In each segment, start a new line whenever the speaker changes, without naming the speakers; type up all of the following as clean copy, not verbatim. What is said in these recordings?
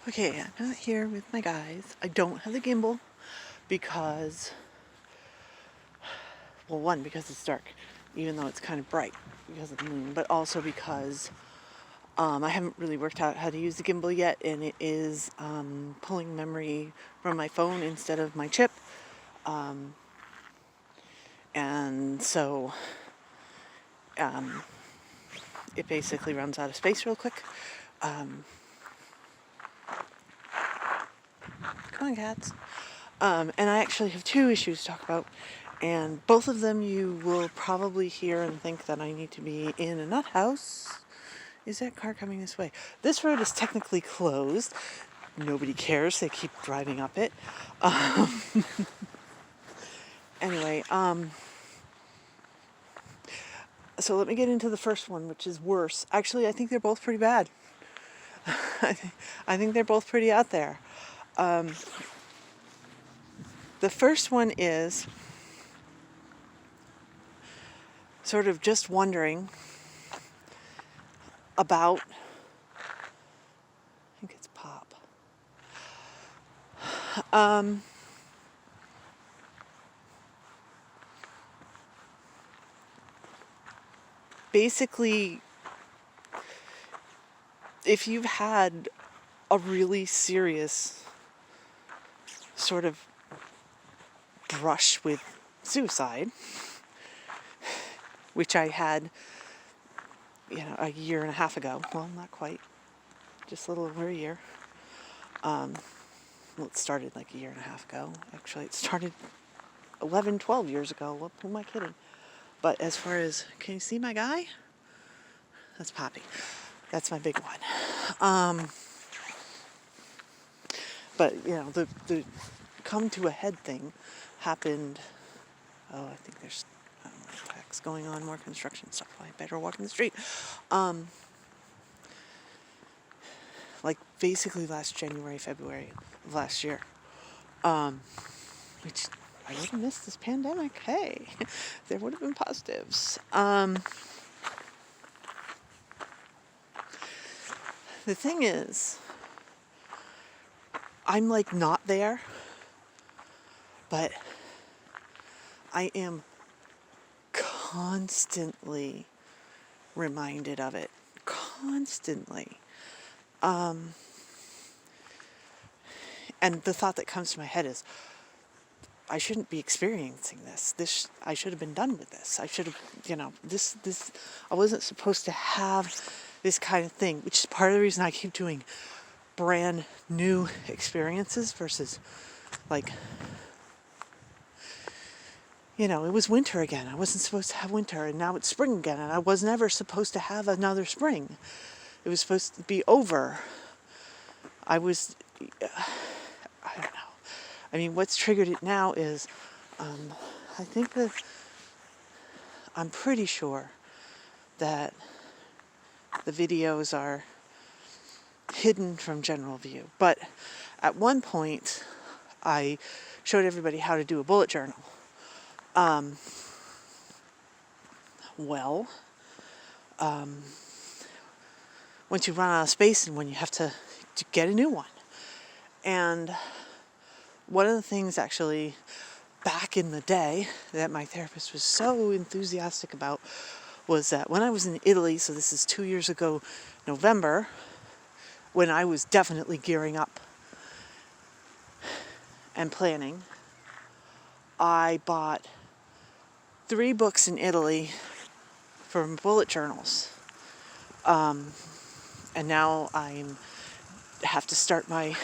Okay, I'm out here with my guys. I don't have the gimbal because, well, one, because it's dark, even though it's kind of bright because of the moon, but also because I haven't really worked out how to use the gimbal yet, and it is pulling memory from my phone instead of my chip. And so it basically runs out of space real quick. Come on, cats. And I actually have two issues to talk about, and both of them you will probably hear and think that I need to be in a nut house. Is that car coming this way? This road is technically closed. Nobody cares. They keep driving up it. Anyway, so let me get into the first one, which is worse. Actually, I think they're both pretty bad. I think they're both pretty out there. The first one is sort of just wondering about, I think it's Pop. Basically, if you've had a really serious sort of brush with suicide, which I had, a year and a half ago. Well, not quite, just a little over a year. Well, it started like a year and a half ago. Actually, it started 11, 12 years ago. Who am I kidding? But as far as, can you see my guy? That's Poppy. That's my big one. But, the come to a head thing happened, I think there's attacks going on, more construction stuff. I better walk in the street. Like basically last January, February of last year. Which I would have missed this pandemic. Hey, there would have been positives. The thing is, I'm like not there, but I am constantly reminded of it. Constantly. And the thought that comes to my head is, I shouldn't be experiencing this. I should have been done with this. I should have, I wasn't supposed to have this kind of thing, which is part of the reason I keep doing brand new experiences versus like, it was winter again. I wasn't supposed to have winter, and now it's spring again, and I was never supposed to have another spring. It was supposed to be over. I don't know. I mean, what's triggered it now is, I think that I'm pretty sure that the videos are hidden from general view. But at one point, I showed everybody how to do a bullet journal. Once you run out of space and when you have to get a new one. And one of the things actually back in the day that my therapist was so enthusiastic about was that when I was in Italy, so this is 2 years ago, November, when I was definitely gearing up and planning, I bought 3 books in Italy from bullet journals. And now I have to start my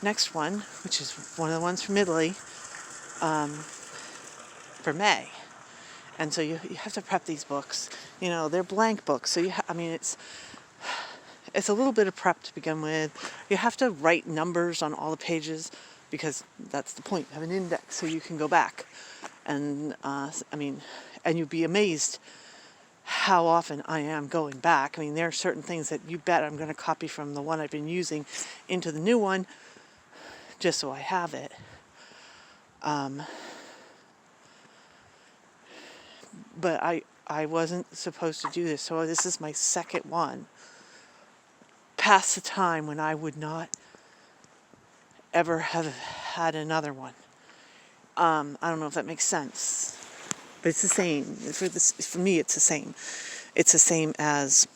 next one, which is one of the ones from Italy, for May. And so you have to prep these books. They're blank books, so it's a little bit of prep to begin with. You have to write numbers on all the pages because that's the point. Have an index so you can go back. And and you'd be amazed how often I am going back. There are certain things that you bet I'm going to copy from the one I've been using into the new one just so I have it. But I wasn't supposed to do this, so this is my second one. Past the time when I would not ever have had another one. I don't know if that makes sense, but it's the same. For me, it's the same. It's the same as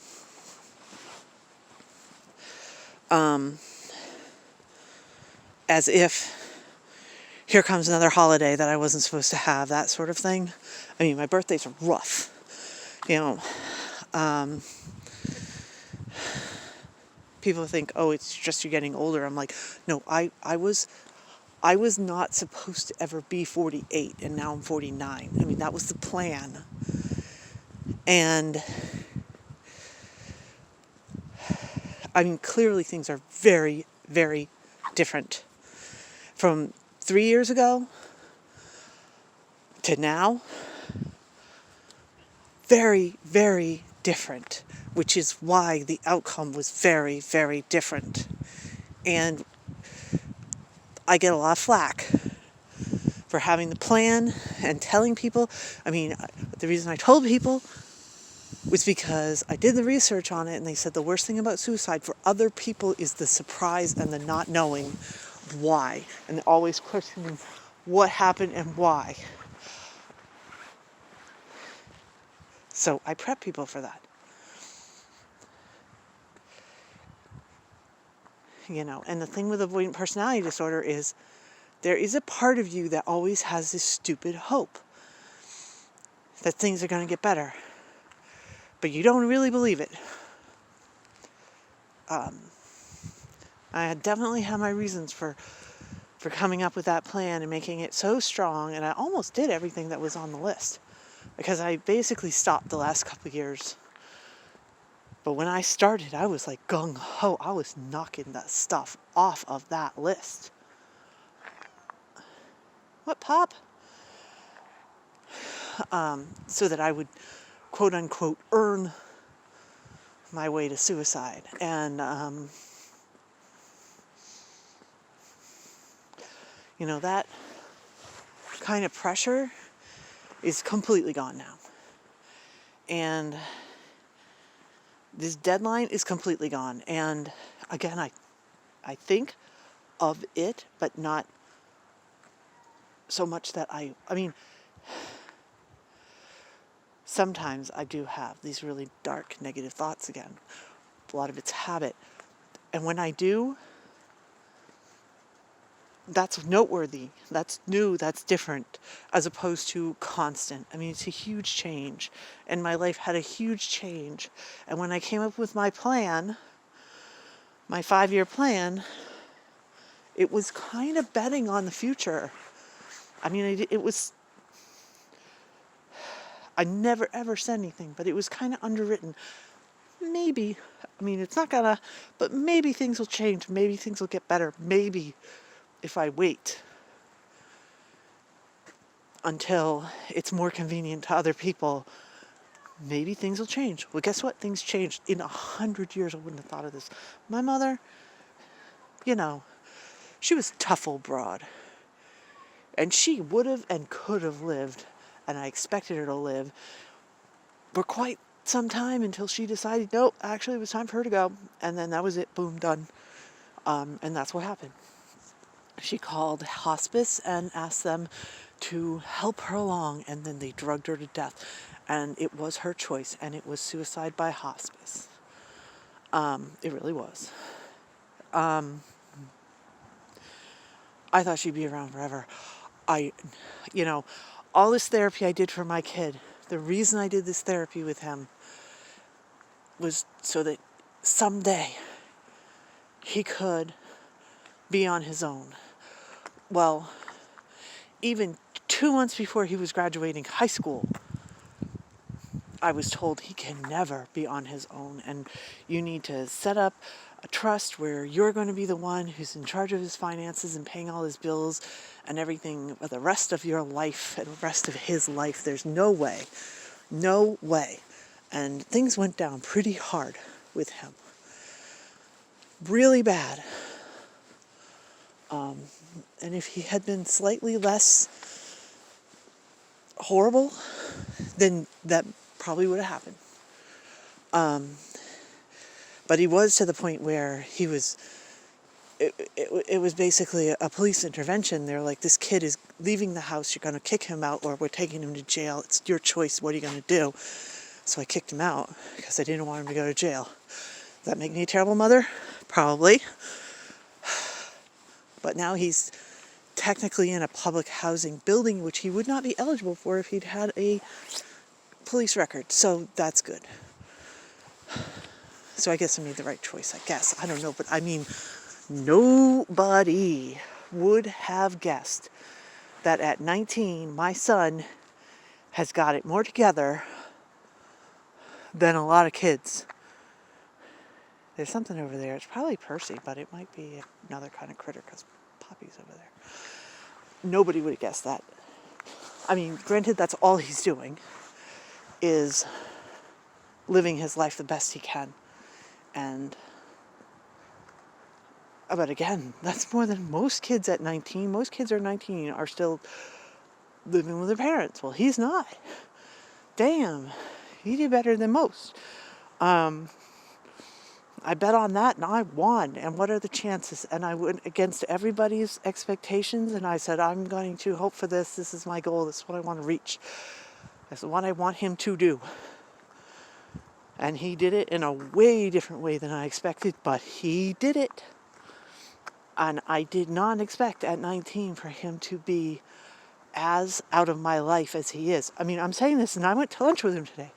if here comes another holiday that I wasn't supposed to have, that sort of thing. I mean, my birthdays are rough. People think, oh, it's just you getting older. I'm like, no, I was not supposed to ever be 48, and now I'm 49. I mean, that was the plan. And I mean, clearly things are very, very different from 3 years ago to now. Very, very different, which is why the outcome was very, very different. And I get a lot of flack for having the plan and telling people. I mean, the reason I told people was because I did the research on it, and they said the worst thing about suicide for other people is the surprise and the not knowing why, and always questioning what happened and why. So I prep people for that. And the thing with avoidant personality disorder is there is a part of you that always has this stupid hope that things are going to get better. But you don't really believe it. I definitely had my reasons for coming up with that plan and making it so strong, and I almost did everything that was on the list because I basically stopped the last couple of years. But when I started, I was like gung-ho. I was knocking that stuff off of that list. What, Pop? So that I would, quote unquote, earn my way to suicide. And, that kind of pressure is completely gone now. And this deadline is completely gone. And again, I think of it, but not so much that I mean, sometimes I do have these really dark, negative thoughts again. A lot of it's habit. And when I do, that's noteworthy. That's new. That's different, as opposed to constant. I mean, it's a huge change. And my life had a huge change. And when I came up with my plan, my 5-year plan, it was kind of betting on the future. I mean, it was... I never ever said anything, but it was kind of underwritten. Maybe, I mean, it's not gonna, but maybe things will change. Maybe things will get better. Maybe if I wait until it's more convenient to other people, maybe things will change. Well, guess what? Things changed. In 100 years, I wouldn't have thought of this. My mother, she was a tough old broad. And she would have and could have lived, and I expected her to live, for quite some time until she decided, nope, actually it was time for her to go. And then that was it, boom, done. And that's what happened. She called hospice and asked them to help her along, and then they drugged her to death. And it was her choice, and it was suicide by hospice. It really was. I thought she'd be around forever. All this therapy I did for my kid, the reason I did this therapy with him was so that someday he could be on his own. Well, even 2 months before he was graduating high school, I was told he can never be on his own, and you need to set up a trust where you're going to be the one who's in charge of his finances and paying all his bills and everything for the rest of your life and the rest of his life. There's no way. And things went down pretty hard with him. Really bad. And if he had been slightly less horrible, then that probably would have happened. But he was to the point where he was it was basically a police intervention. They're like, this kid is leaving the house, you're going to kick him out or we're taking him to jail. It's your choice, what are you going to do? So I kicked him out because I didn't want him to go to jail. Does that make me a terrible mother? Probably. But now he's technically in a public housing building, which he would not be eligible for if he'd had a police record. So that's good. So I guess I made the right choice, I guess. I don't know, but I mean, nobody would have guessed that at 19, my son has got it more together than a lot of kids. There's something over there. It's probably Percy, but it might be another kind of critter because Poppy's over there. Nobody would have guessed that. I mean, granted, that's all he's doing is living his life the best he can. But again, that's more than most kids at 19. Most kids at 19 are still living with their parents. Well, he's not. Damn, he did better than most. I bet on that and I won. And what are the chances? And I went against everybody's expectations and I said, I'm going to hope for this. This is my goal. This is what I want to reach. That's what I want him to do. And he did it in a way different way than I expected, but he did it. And I did not expect at 19 for him to be as out of my life as he is. I mean, I'm saying this and I went to lunch with him today.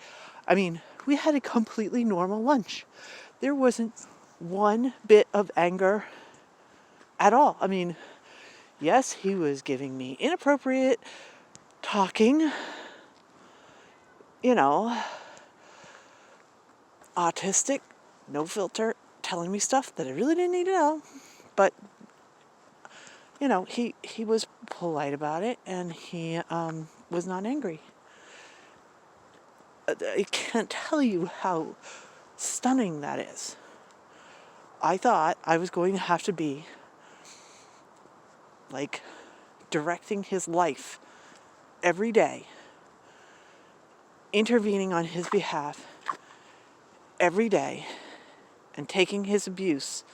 I mean, we had a completely normal lunch. There wasn't one bit of anger at all. I mean, yes, he was giving me inappropriate talking, autistic, no filter, telling me stuff that I really didn't need to know. But, he was polite about it and he was not angry. I can't tell you how stunning that is. I thought I was going to have to be like directing his life every day, intervening on his behalf every day, and taking his abuse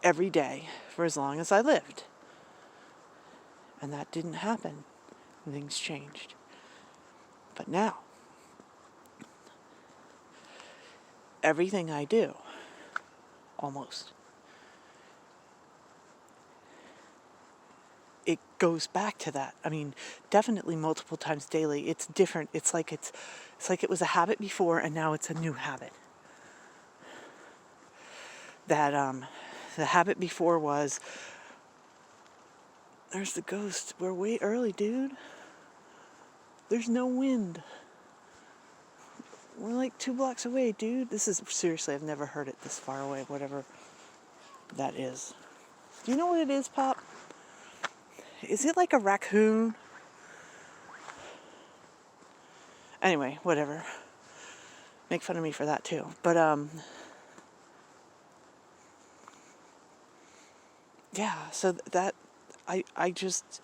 every day for as long as I lived. And that didn't happen. Things changed. But now, everything I do, almost, it goes back to that. I mean, definitely multiple times daily. It's different. It's like it was a habit before and now it's a new habit. That the habit before was, there's the ghost. We're way early, dude. There's no wind. We're like 2 blocks away, dude. This is, seriously, I've never heard it this far away, whatever that is. Do you know what it is, Pop? Is it like a raccoon? Anyway, whatever. Make fun of me for that too. But, yeah, so that, I just,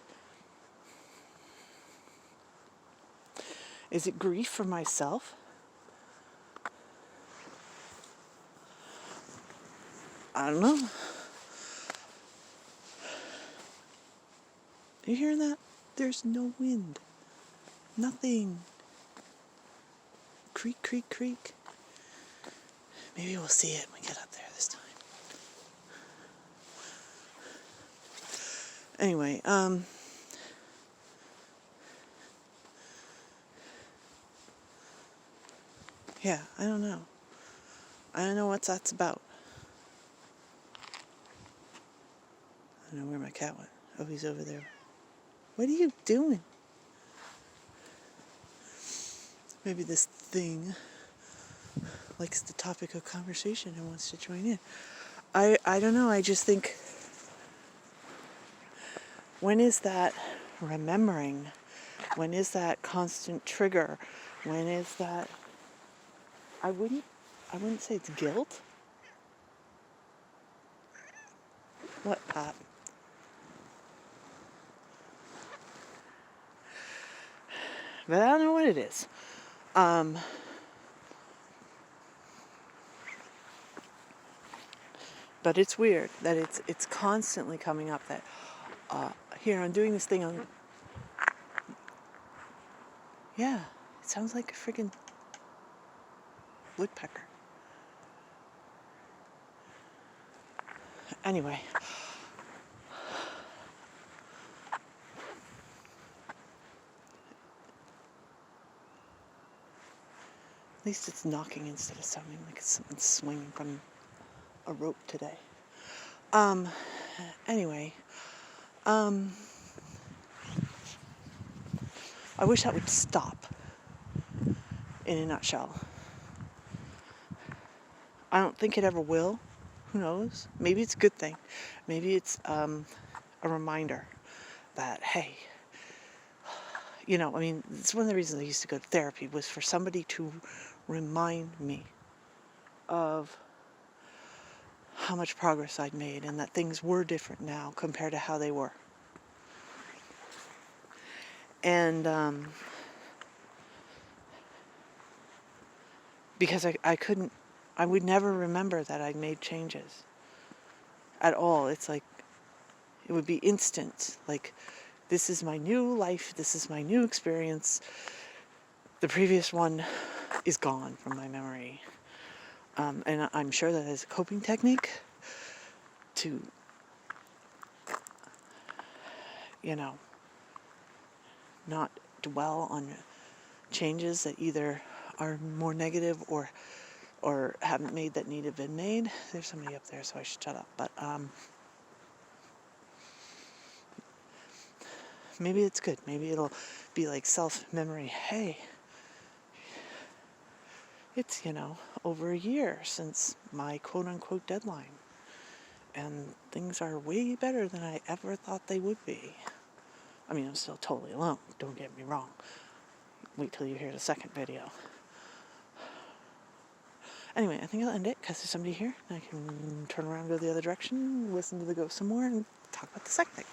is it grief for myself? I don't know. You hear that? There's no wind. Nothing. Creak, creak, creak. Maybe we'll see it when we get up there this time. Anyway, yeah, I don't know. I don't know what that's about. I don't know where my cat went. Oh, he's over there. What are you doing? Maybe this thing likes the topic of conversation and wants to join in. I don't know. I just think, when is that remembering? When is that constant trigger? When is that, I wouldn't say it's guilt. What, Pop? But I don't know what it is. But it's weird that it's constantly coming up that here I'm doing this thing on. Yeah, it sounds like a freaking woodpecker. Anyway, at least it's knocking instead of sounding like it's something swinging from a rope today. Anyway, I wish that would stop. In a nutshell, I don't think it ever will. Who knows? Maybe it's a good thing. Maybe it's a reminder that, hey, I mean, it's one of the reasons I used to go to therapy was for somebody to remind me of how much progress I'd made and that things were different now compared to how they were. And because I would never remember that I'd made changes at all. It's like, it would be instant. Like, this is my new life. This is my new experience. The previous one is gone from my memory. And I'm sure that is a coping technique to, not dwell on changes that either are more negative or haven't made that need to have been made. There's somebody up there, so I should shut up. But maybe it's good. Maybe it'll be like self-memory. Hey, it's, over a year since my quote-unquote deadline. And things are way better than I ever thought they would be. I mean, I'm still totally alone. Don't get me wrong. Wait till you hear the second video. Anyway, I think I'll end it because there's somebody here. I can turn around, go the other direction, listen to the ghost some more, and talk about the second thing.